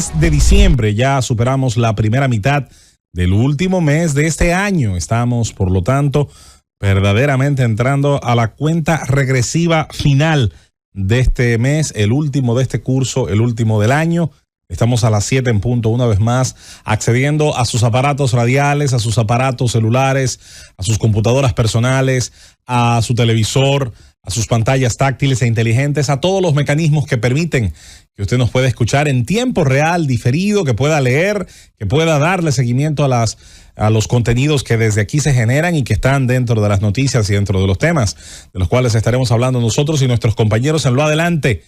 mes de diciembre, ya superamos la primera mitad del último mes de este año. Estamos, por lo tanto, verdaderamente entrando a la cuenta regresiva final de este mes, el último de este curso, el último del año. Estamos a las 7 en punto, una vez más, accediendo a sus aparatos radiales, a sus aparatos celulares, a sus computadoras personales, a su televisor, a sus pantallas táctiles e inteligentes, a todos los mecanismos que permiten que usted nos pueda escuchar en tiempo real, diferido, que pueda leer, que pueda darle seguimiento a los contenidos que desde aquí se generan y que están dentro de las noticias y dentro de los temas de los cuales estaremos hablando nosotros y nuestros compañeros en lo adelante.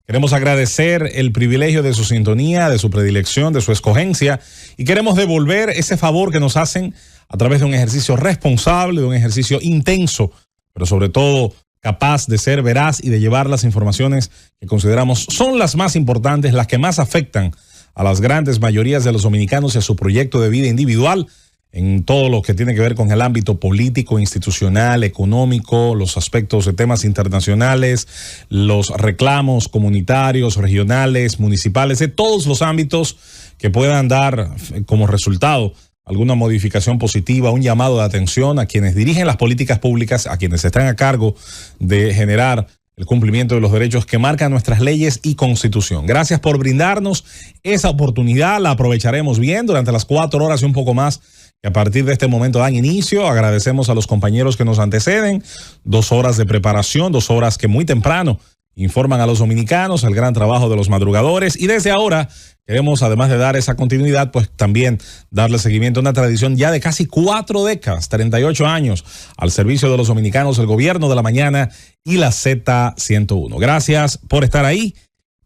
Queremos agradecer el privilegio de su sintonía, de su predilección, de su escogencia, y queremos devolver ese favor que nos hacen a través de un ejercicio responsable, de un ejercicio intenso, pero sobre todo capaz de ser veraz y de llevar las informaciones que consideramos son las más importantes, las que más afectan a las grandes mayorías de los dominicanos y a su proyecto de vida individual en todo lo que tiene que ver con el ámbito político, institucional, económico, los aspectos de temas internacionales, los reclamos comunitarios, regionales, municipales, de todos los ámbitos que puedan dar como resultado alguna modificación positiva, un llamado de atención a quienes dirigen las políticas públicas, a quienes están a cargo de generar el cumplimiento de los derechos que marcan nuestras leyes y constitución. Gracias por brindarnos esa oportunidad, la aprovecharemos bien durante las 4 horas y un poco más que a partir de este momento dan inicio. Agradecemos a los compañeros que nos anteceden, 2 horas de preparación, 2 horas que muy temprano informan a los dominicanos, el gran trabajo de los madrugadores, y desde ahora queremos, además de dar esa continuidad, pues también darle seguimiento a una tradición ya de casi 4 décadas, 38 años, al servicio de los dominicanos, el gobierno de la mañana y la Z101. Gracias por estar ahí.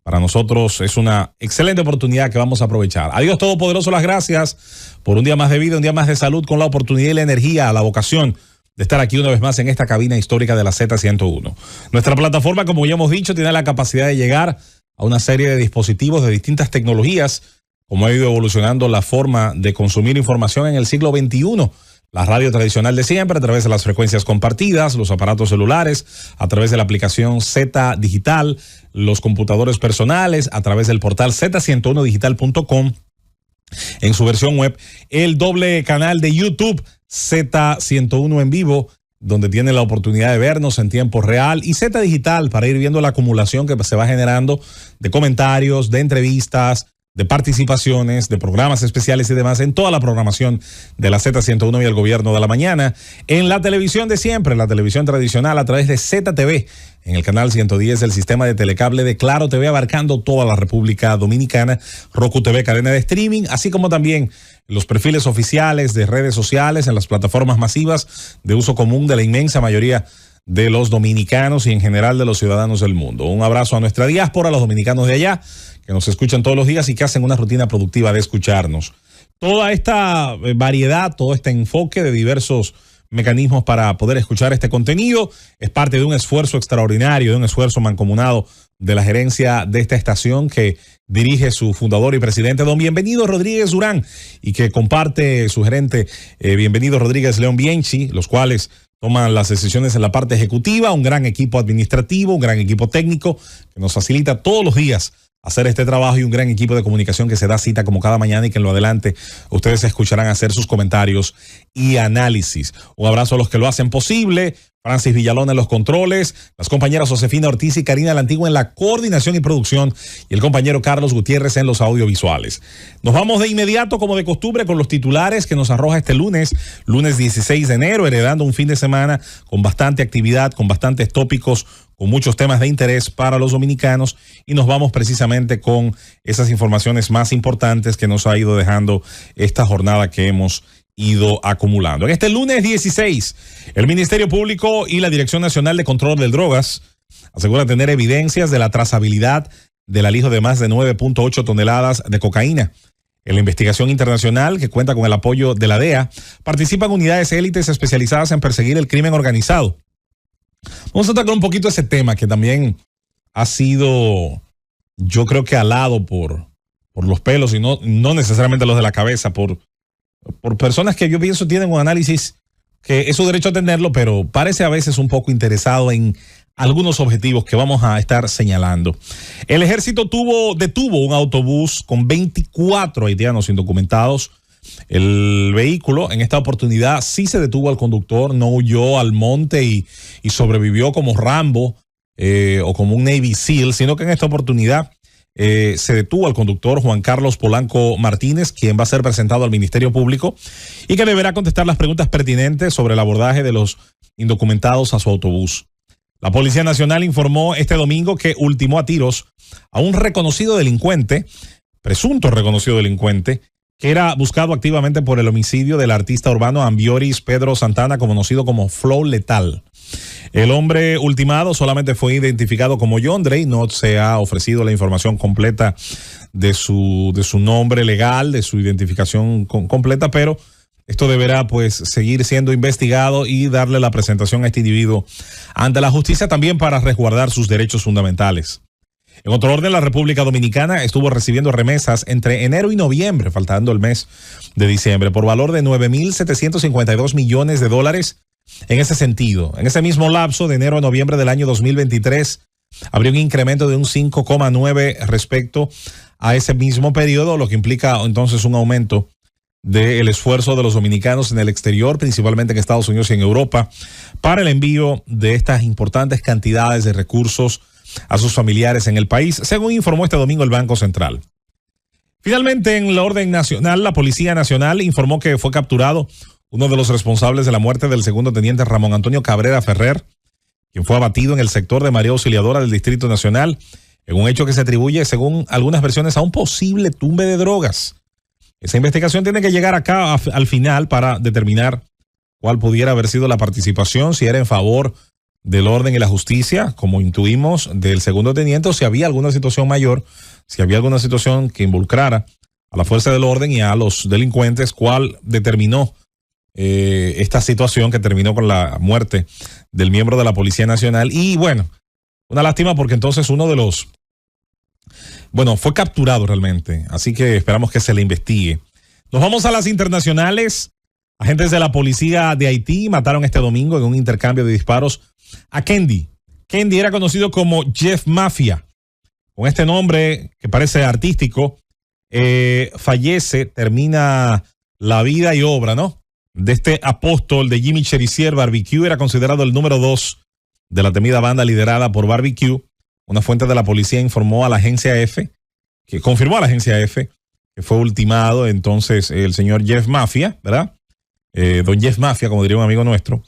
Para nosotros es una excelente oportunidad que vamos a aprovechar. A Dios Todopoderoso las gracias por un día más de vida, un día más de salud, con la oportunidad y la energía, la vocación de estar aquí una vez más en esta cabina histórica de la Z101. Nuestra plataforma, como ya hemos dicho, tiene la capacidad de llegar a una serie de dispositivos de distintas tecnologías, como ha ido evolucionando la forma de consumir información en el siglo XXI. La radio tradicional de siempre, a través de las frecuencias compartidas, los aparatos celulares, a través de la aplicación Z Digital, los computadores personales, a través del portal z101digital.com, en su versión web, el doble canal de YouTube Z101 en vivo, donde tiene la oportunidad de vernos en tiempo real, y Z Digital para ir viendo la acumulación que se va generando de comentarios, de entrevistas, de participaciones, de programas especiales y demás en toda la programación de la Z101 y el gobierno de la mañana, en la televisión de siempre, la televisión tradicional a través de ZTV, en el canal 110 del sistema de telecable de Claro TV, abarcando toda la República Dominicana, Roku TV, cadena de streaming, así como también los perfiles oficiales de redes sociales en las plataformas masivas de uso común de la inmensa mayoría de los dominicanos y en general de los ciudadanos del mundo. Un abrazo a nuestra diáspora, a los dominicanos de allá, que nos escuchan todos los días y que hacen una rutina productiva de escucharnos. Toda esta variedad, todo este enfoque de diversos mecanismos para poder escuchar este contenido es parte de un esfuerzo extraordinario, de un esfuerzo mancomunado de la gerencia de esta estación que dirige su fundador y presidente, don Bienvenido Rodríguez Durán, y que comparte su gerente, Bienvenido Rodríguez León Bienchi, los cuales toman las decisiones en la parte ejecutiva, un gran equipo administrativo, un gran equipo técnico que nos facilita todos los días hacer este trabajo, y un gran equipo de comunicación que se da cita como cada mañana y que en lo adelante ustedes escucharán hacer sus comentarios y análisis. Un abrazo a los que lo hacen posible. Francis Villalón en los controles, las compañeras Josefina Ortiz y Karina La Antigua en la coordinación y producción, y el compañero Carlos Gutiérrez en los audiovisuales. Nos vamos de inmediato, como de costumbre, con los titulares que nos arroja este lunes 16 de enero, heredando un fin de semana con bastante actividad, con bastantes tópicos, con muchos temas de interés para los dominicanos, y nos vamos precisamente con esas informaciones más importantes que nos ha ido dejando esta jornada que hemos ido acumulando. En este lunes 16, el Ministerio Público y la Dirección Nacional de Control de Drogas aseguran tener evidencias de la trazabilidad del alijo de más de 9.8 toneladas de cocaína. En la investigación internacional, que cuenta con el apoyo de la DEA, participan unidades élites especializadas en perseguir el crimen organizado. Vamos a tocar un poquito ese tema que también ha sido, yo creo que alado por los pelos, y no necesariamente los de la cabeza, por personas que yo pienso tienen un análisis que es su derecho a tenerlo, pero parece a veces un poco interesado en algunos objetivos que vamos a estar señalando. El ejército detuvo un autobús con 24 haitianos indocumentados. El vehículo en esta oportunidad sí se detuvo al conductor, no huyó al monte y sobrevivió como Rambo o como un Navy SEAL, sino que en esta oportunidad se detuvo al conductor Juan Carlos Polanco Martínez, quien va a ser presentado al Ministerio Público y que deberá contestar las preguntas pertinentes sobre el abordaje de los indocumentados a su autobús. La Policía Nacional informó este domingo que ultimó a tiros a un reconocido delincuente, presunto reconocido delincuente, que era buscado activamente por el homicidio del artista urbano Ambioris Pedro Santana, conocido como Flow Letal. El hombre ultimado solamente fue identificado como John Dre, no se ha ofrecido la información completa de su nombre legal, de su identificación completa, pero esto deberá pues seguir siendo investigado y darle la presentación a este individuo ante la justicia también para resguardar sus derechos fundamentales. En otro orden, la República Dominicana estuvo recibiendo remesas entre enero y noviembre, faltando el mes de diciembre, por valor de 9.752 millones de dólares. En ese sentido, en ese mismo lapso de enero a noviembre del año 2023, habría un incremento de un 5,9 respecto a ese mismo periodo, lo que implica entonces un aumento del esfuerzo de los dominicanos en el exterior, principalmente en Estados Unidos y en Europa, para el envío de estas importantes cantidades de recursos a sus familiares en el país, según informó este domingo el Banco Central. Finalmente, en la orden nacional, la Policía Nacional informó que fue capturado uno de los responsables de la muerte del segundo teniente Ramón Antonio Cabrera Ferrer, quien fue abatido en el sector de María Auxiliadora del Distrito Nacional, en un hecho que se atribuye, según algunas versiones, a un posible tumbe de drogas. Esa investigación tiene que llegar acá al final para determinar cuál pudiera haber sido la participación, si era en favor del orden y la justicia, como intuimos, del segundo teniente, o si había alguna situación mayor, si había alguna situación que involucrara a la fuerza del orden y a los delincuentes, cuál determinó esta situación que terminó con la muerte del miembro de la Policía Nacional. Y bueno, una lástima porque entonces fue capturado realmente, así que esperamos que se le investigue. Nos vamos a las internacionales. Agentes de la policía de Haití mataron este domingo en un intercambio de disparos a Kendi. Kendi era conocido como Jeff Mafia. Con este nombre que parece artístico, fallece, termina la vida y obra, ¿no?, de este apóstol de Jimmy Cherizier. Barbecue era considerado el número 2 de la temida banda liderada por Barbecue. Una fuente de la policía confirmó a la agencia F que fue ultimado entonces el señor Jeff Mafia, ¿verdad? Don Jeff Mafia, como diría un amigo nuestro.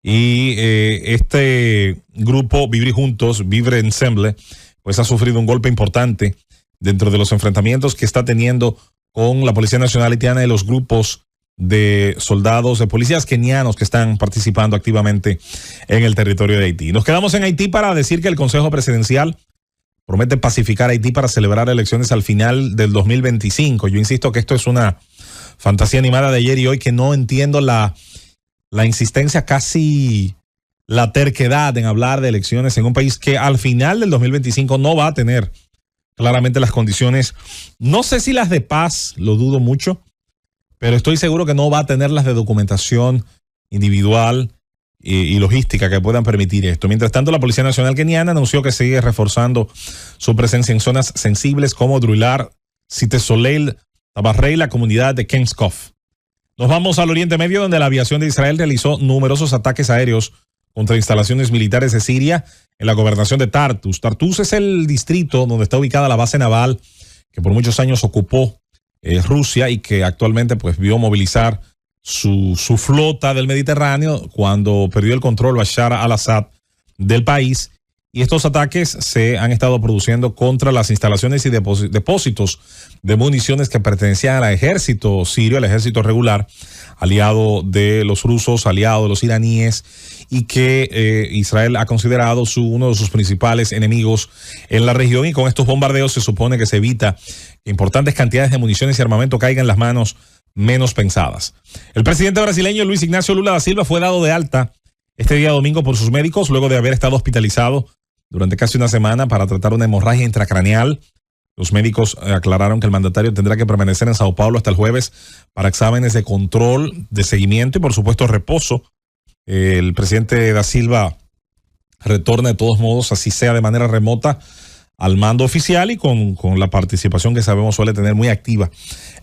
Y este grupo Vivir Juntos, Vivre Ensemble, pues ha sufrido un golpe importante dentro de los enfrentamientos que está teniendo con la Policía Nacional Haitiana y los grupos de soldados, de policías kenianos que están participando activamente en el territorio de Haití. Nos quedamos en Haití para decir que el Consejo Presidencial promete pacificar Haití para celebrar elecciones al final del 2025. Yo insisto que esto es una fantasía animada de ayer y hoy, que no entiendo la insistencia, casi la terquedad en hablar de elecciones en un país que al final del 2025 no va a tener claramente las condiciones, no sé si las de paz, lo dudo mucho, pero estoy seguro que no va a tener las de documentación individual y logística que puedan permitir esto. Mientras tanto, la Policía Nacional Keniana anunció que sigue reforzando su presencia en zonas sensibles como Druilar, Cité Soleil, Tabarrey y la comunidad de Kengskoff. Nos vamos al Oriente Medio, donde la aviación de Israel realizó numerosos ataques aéreos contra instalaciones militares de Siria en la gobernación de Tartus. Tartus es el distrito donde está ubicada la base naval que por muchos años ocupó Rusia y que actualmente pues vio movilizar su flota del Mediterráneo cuando perdió el control Bashar al-Assad del país. Y estos ataques se han estado produciendo contra las instalaciones y depósitos de municiones que pertenecían al ejército sirio, al ejército regular, aliado de los rusos, aliado de los iraníes, y que Israel ha considerado uno de sus principales enemigos en la región. Y con estos bombardeos se supone que se evita que importantes cantidades de municiones y armamento caigan en las manos menos pensadas. El presidente brasileño Luis Ignacio Lula da Silva fue dado de alta este día domingo por sus médicos luego de haber estado hospitalizado durante casi una semana para tratar una hemorragia intracraneal. Los médicos aclararon que el mandatario tendrá que permanecer en Sao Paulo hasta el jueves para exámenes de control, de seguimiento y por supuesto reposo. El presidente da Silva retorne de todos modos, así sea de manera remota, al mando oficial y con la participación que sabemos suele tener muy activa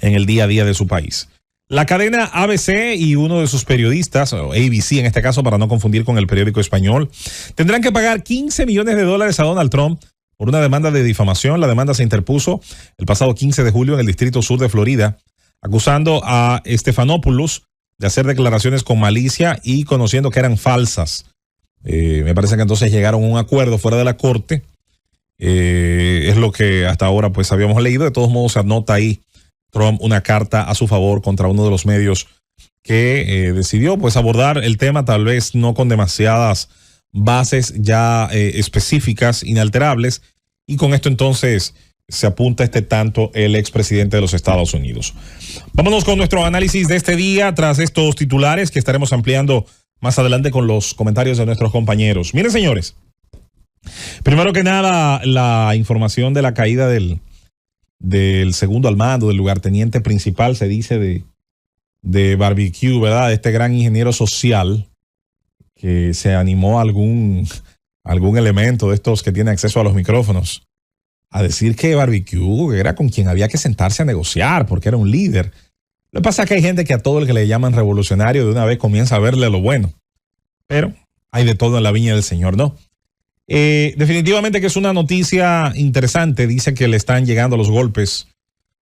en el día a día de su país. La cadena ABC y uno de sus periodistas, o ABC en este caso, para no confundir con el periódico español, tendrán que pagar $15 millones a Donald Trump por una demanda de difamación. La demanda se interpuso el pasado 15 de julio en el Distrito Sur de Florida, acusando a Stephanopoulos de hacer declaraciones con malicia y conociendo que eran falsas. Me parece que entonces llegaron a un acuerdo fuera de la corte. Es lo que hasta ahora pues habíamos leído. De todos modos se anota ahí Trump una carta a su favor contra uno de los medios que decidió pues abordar el tema, tal vez no con demasiadas bases ya específicas, inalterables, y con esto entonces se apunta tanto el expresidente de los Estados Unidos. Vámonos con nuestro análisis de este día tras estos titulares que estaremos ampliando más adelante con los comentarios de nuestros compañeros. Miren, señores, primero que nada, la información de la caída del segundo al mando, del lugarteniente principal, se dice, de Barbecue, ¿verdad? Este gran ingeniero social que se animó a algún elemento de estos que tiene acceso a los micrófonos a decir que Barbecue era con quien había que sentarse a negociar porque era un líder. Lo que pasa es que hay gente que a todo el que le llaman revolucionario de una vez comienza a verle lo bueno. Pero hay de todo en la viña del Señor, ¿no? Definitivamente que es una noticia interesante. Dice que le están llegando los golpes,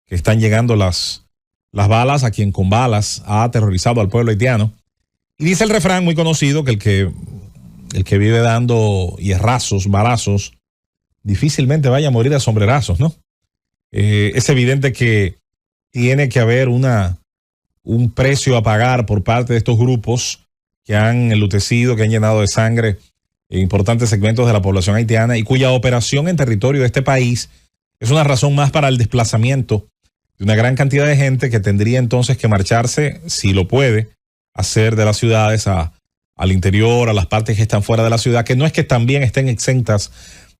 que están llegando las balas a quien con balas ha aterrorizado al pueblo haitiano. Y dice el refrán muy conocido que el que vive dando hierrazos, balazos, difícilmente vaya a morir a sombrerazos, ¿no? Es evidente que tiene que haber un precio a pagar por parte de estos grupos que han enlutecido, que han llenado de sangre importantes segmentos de la población haitiana y cuya operación en territorio de este país es una razón más para el desplazamiento de una gran cantidad de gente que tendría entonces que marcharse, si lo puede, hacer de las ciudades al interior, a las partes que están fuera de la ciudad, que no es que también estén exentas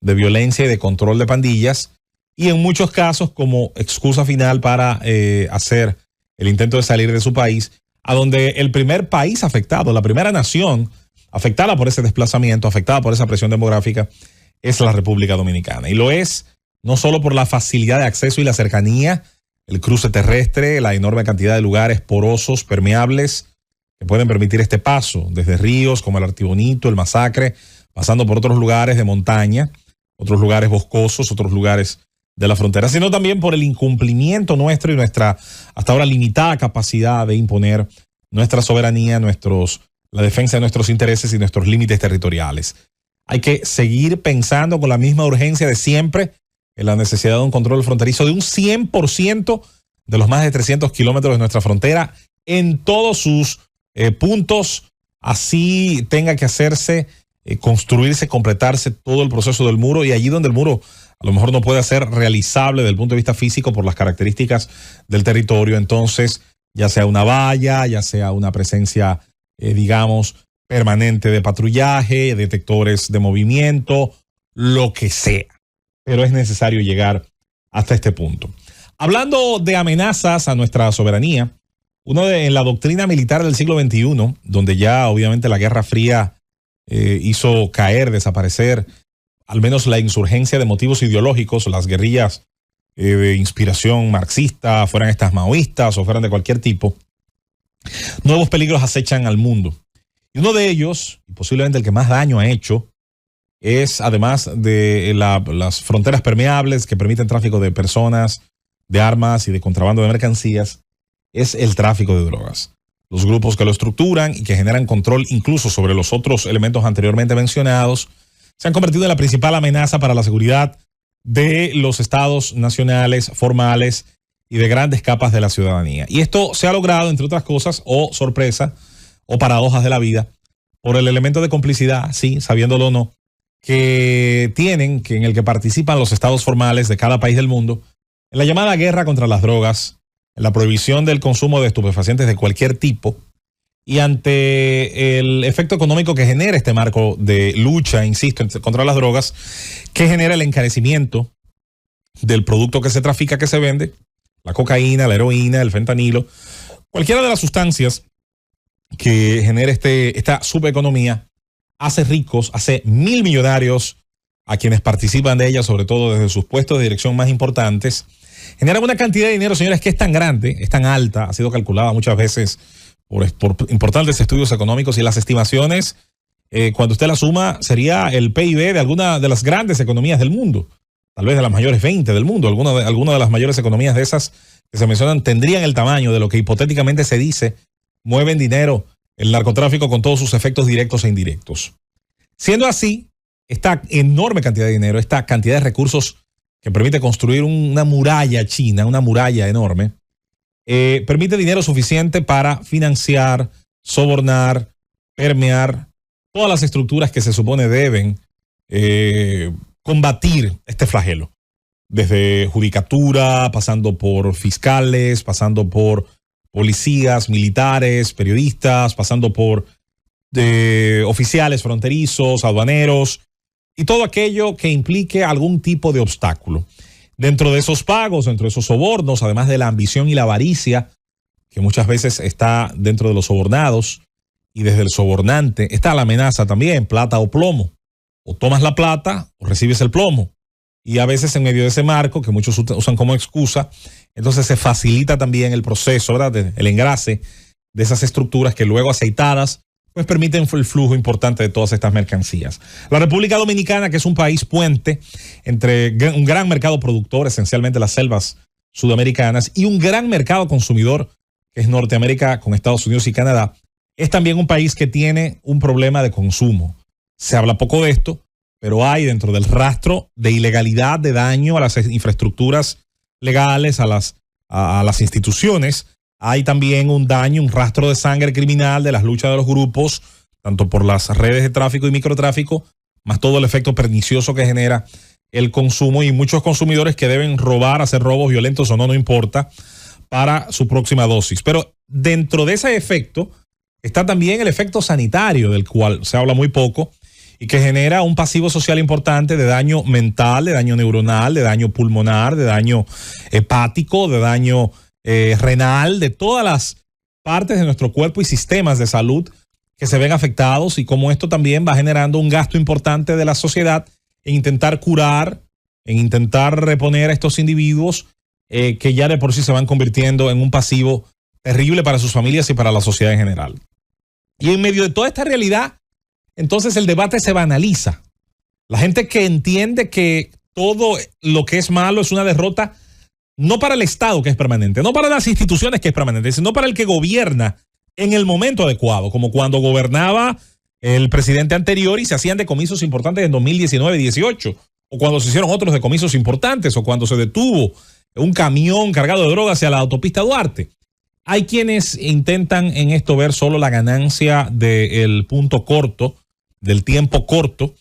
de violencia y de control de pandillas, y en muchos casos como excusa final para hacer el intento de salir de su país, a donde el primer país afectado, la primera nación afectada por ese desplazamiento, afectada por esa presión demográfica, es la República Dominicana. Y lo es no solo por la facilidad de acceso y la cercanía, el cruce terrestre, la enorme cantidad de lugares porosos, permeables, que pueden permitir este paso, desde ríos como el Artibonito, el Masacre, pasando por otros lugares de montaña, otros lugares boscosos, otros lugares de la frontera, sino también por el incumplimiento nuestro y nuestra hasta ahora limitada capacidad de imponer nuestra soberanía, la defensa de nuestros intereses y nuestros límites territoriales. Hay que seguir pensando con la misma urgencia de siempre en la necesidad de un control fronterizo de un 100% de los más de 300 kilómetros de nuestra frontera en todos sus puntos, así tenga que hacerse, construirse, completarse todo el proceso del muro, y allí donde el muro a lo mejor no puede ser realizable desde el punto de vista físico por las características del territorio, entonces ya sea una valla, ya sea una presencia digamos, permanente de patrullaje, detectores de movimiento, lo que sea. Pero es necesario llegar hasta este punto. Hablando de amenazas a nuestra soberanía, en la doctrina militar del siglo XXI, donde ya obviamente la Guerra Fría hizo caer, desaparecer, al menos la insurgencia de motivos ideológicos, las guerrillas de inspiración marxista, fueran estas maoístas o fueran de cualquier tipo, nuevos peligros acechan al mundo. Y uno de ellos, y posiblemente el que más daño ha hecho, es además de las fronteras permeables que permiten tráfico de personas, de armas y de contrabando de mercancías, es el tráfico de drogas. Los grupos que lo estructuran y que generan control incluso sobre los otros elementos anteriormente mencionados se han convertido en la principal amenaza para la seguridad de los estados nacionales formales y de grandes capas de la ciudadanía. Y esto se ha logrado, entre otras cosas, o sorpresa, o paradojas de la vida, por el elemento de complicidad, sí, sabiéndolo o no, que en el que participan los estados formales de cada país del mundo, en la llamada guerra contra las drogas, en la prohibición del consumo de estupefacientes de cualquier tipo, y ante el efecto económico que genera este marco de lucha, insisto, contra las drogas, que genera el encarecimiento del producto que se trafica, que se vende, la cocaína, la heroína, el fentanilo, cualquiera de las sustancias que genere esta subeconomía, hace ricos, hace mil millonarios a quienes participan de ella, sobre todo desde sus puestos de dirección más importantes. Generan una cantidad de dinero, señores, que es tan grande, es tan alta, ha sido calculada muchas veces por importantes estudios económicos, y las estimaciones, cuando usted la suma, sería el PIB de alguna de las grandes economías del mundo, tal vez de las mayores 20 del mundo. Alguna de las mayores economías de esas que se mencionan tendrían el tamaño de lo que hipotéticamente se dice mueven dinero el narcotráfico con todos sus efectos directos e indirectos. Siendo así, esta enorme cantidad de dinero, esta cantidad de recursos que permite construir una muralla china, una muralla enorme, permite dinero suficiente para financiar, sobornar, permear todas las estructuras que se supone deben combatir este flagelo. Desde judicatura, pasando por fiscales, pasando por policías, militares, periodistas, pasando por oficiales fronterizos, aduaneros y todo aquello que implique algún tipo de obstáculo. Dentro de esos pagos, dentro de esos sobornos, además de la ambición y la avaricia, que muchas veces está dentro de los sobornados, y desde el sobornante está la amenaza también, plata o plomo. O tomas la plata o recibes el plomo. Y a veces en medio de ese marco, que muchos usan como excusa, entonces se facilita también el proceso, ¿verdad? El engrase de esas estructuras que luego aceitadas, pues permiten el flujo importante de todas estas mercancías. La República Dominicana, que es un país puente entre un gran mercado productor, esencialmente las selvas sudamericanas, y un gran mercado consumidor, que es Norteamérica con Estados Unidos y Canadá, es también un país que tiene un problema de consumo. Se habla poco de esto, pero hay dentro del rastro de ilegalidad, de daño a las infraestructuras legales, a las instituciones. Hay también un daño, un rastro de sangre criminal de las luchas de los grupos, tanto por las redes de tráfico y microtráfico, más todo el efecto pernicioso que genera el consumo, y muchos consumidores que deben robar, hacer robos violentos o no, no importa, para su próxima dosis. Pero dentro de ese efecto está también el efecto sanitario, del cual se habla muy poco, y que genera un pasivo social importante de daño mental, de daño neuronal, de daño pulmonar, de daño hepático, de daño renal, de todas las partes de nuestro cuerpo y sistemas de salud que se ven afectados, y cómo esto también va generando un gasto importante de la sociedad en intentar curar, en intentar reponer a estos individuos que ya de por sí se van convirtiendo en un pasivo terrible para sus familias y para la sociedad en general. Y en medio de toda esta realidad, entonces el debate se banaliza. La gente que entiende que todo lo que es malo es una derrota, no para el Estado, que es permanente, no para las instituciones, que es permanente, sino para el que gobierna en el momento adecuado, como cuando gobernaba el presidente anterior y se hacían decomisos importantes en 2019-18, o cuando se hicieron otros decomisos importantes, o cuando se detuvo un camión cargado de drogas hacia la autopista Duarte. Hay quienes intentan en esto ver solo la ganancia del punto corto, del tiempo corto,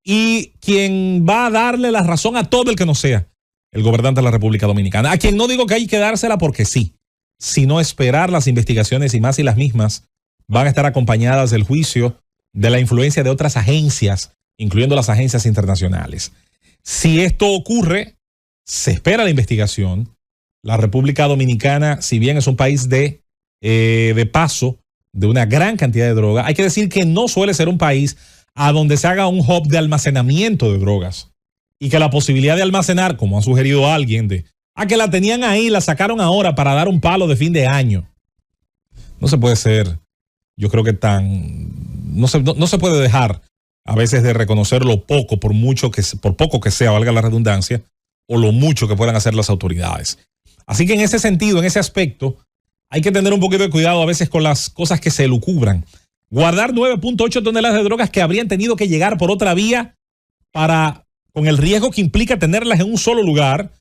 y quien va a darle la razón a todo el que no sea el gobernante de la República Dominicana, a quien no digo que hay que dársela porque sí, sino esperar las investigaciones, y más si las mismas van a estar acompañadas del juicio de la influencia de otras agencias, incluyendo las agencias internacionales. Si esto ocurre, se espera la investigación. La República Dominicana, si bien es un país de paso de una gran cantidad de droga, hay que decir que no suele ser un país a donde se haga un hub de almacenamiento de drogas, y que la posibilidad de almacenar, como ha sugerido alguien, que la tenían ahí, la sacaron ahora para dar un palo de fin de año. No se puede ser, yo creo que no se puede dejar a veces de reconocer lo poco, por poco que sea, valga la redundancia, o lo mucho que puedan hacer las autoridades. Así que en ese sentido, en ese aspecto, hay que tener un poquito de cuidado a veces con las cosas que se elucubran. Guardar 9.8 toneladas de drogas que habrían tenido que llegar por otra vía con el riesgo que implica tenerlas en un solo lugar,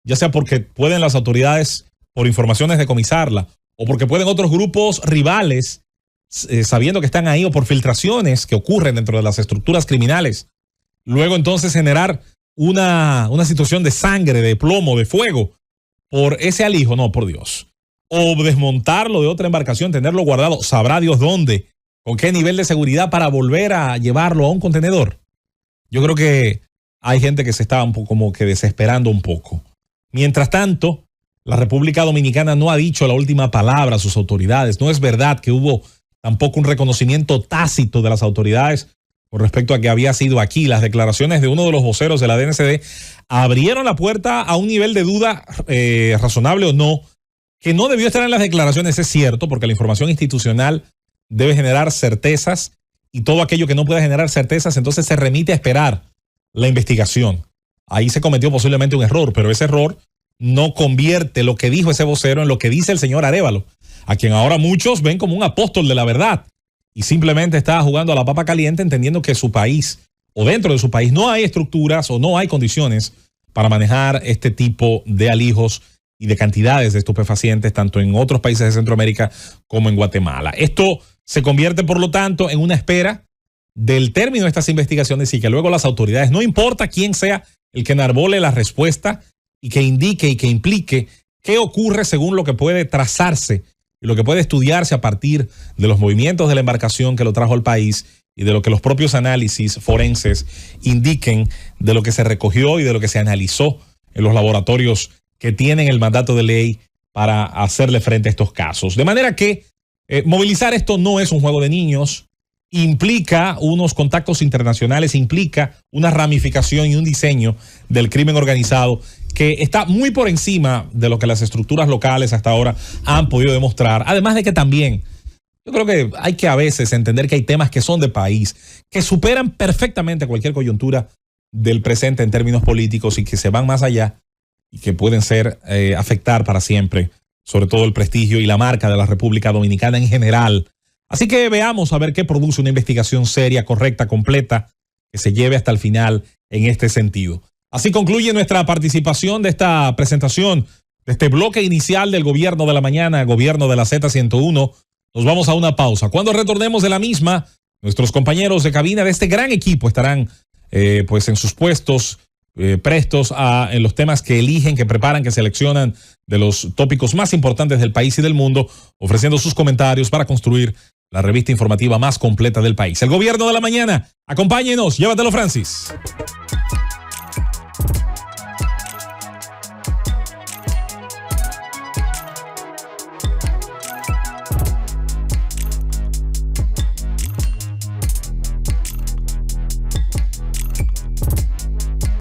ya sea porque pueden las autoridades, por informaciones, decomisarla, o porque pueden otros grupos rivales, sabiendo que están ahí, o por filtraciones que ocurren dentro de las estructuras criminales, luego entonces generar una situación de sangre, de plomo, de fuego, por ese alijo. No, por Dios. O desmontarlo de otra embarcación, tenerlo guardado, sabrá Dios dónde, con qué nivel de seguridad, para volver a llevarlo a un contenedor. Yo creo que hay gente que se está un poco como que desesperando un poco. Mientras tanto, la República Dominicana no ha dicho la última palabra a sus autoridades. No es verdad que hubo tampoco un reconocimiento tácito de las autoridades con respecto a que había sido aquí. Las declaraciones de uno de los voceros de la DNCD abrieron la puerta a un nivel de duda razonable o no, que no debió estar en las declaraciones, es cierto, porque la información institucional debe generar certezas y todo aquello que no pueda generar certezas, entonces se remite a esperar la investigación. Ahí se cometió posiblemente un error, pero ese error no convierte lo que dijo ese vocero en lo que dice el señor Arévalo, a quien ahora muchos ven como un apóstol de la verdad y simplemente está jugando a la papa caliente, entendiendo que su país o dentro de su país no hay estructuras o no hay condiciones para manejar este tipo de alijos y de cantidades de estupefacientes, tanto en otros países de Centroamérica como en Guatemala. Esto se convierte, por lo tanto, en una espera del término de estas investigaciones y que luego las autoridades, no importa quién sea el que enarbole la respuesta y que indique y que implique qué ocurre según lo que puede trazarse y lo que puede estudiarse a partir de los movimientos de la embarcación que lo trajo al país y de lo que los propios análisis forenses indiquen de lo que se recogió y de lo que se analizó en los laboratorios que tienen el mandato de ley para hacerle frente a estos casos. De manera que movilizar esto no es un juego de niños, implica unos contactos internacionales, implica una ramificación y un diseño del crimen organizado que está muy por encima de lo que las estructuras locales hasta ahora han podido demostrar. Además de que también, yo creo que hay que a veces entender que hay temas que son de país, que superan perfectamente cualquier coyuntura del presente en términos políticos y que se van más allá y que pueden ser afectar para siempre, sobre todo el prestigio y la marca de la República Dominicana en general. Así que veamos a ver qué produce una investigación seria, correcta, completa, que se lleve hasta el final en este sentido. Así concluye nuestra participación de esta presentación, de este bloque inicial del Gobierno de la Mañana, Gobierno de la Z101. Nos vamos a una pausa. Cuando retornemos de la misma, nuestros compañeros de cabina de este gran equipo estarán pues en sus puestos, prestos en los temas que eligen, que preparan, que seleccionan de los tópicos más importantes del país y del mundo, ofreciendo sus comentarios para construir la revista informativa más completa del país. El Gobierno de la Mañana. Acompáñenos. Llévatelo, Francis.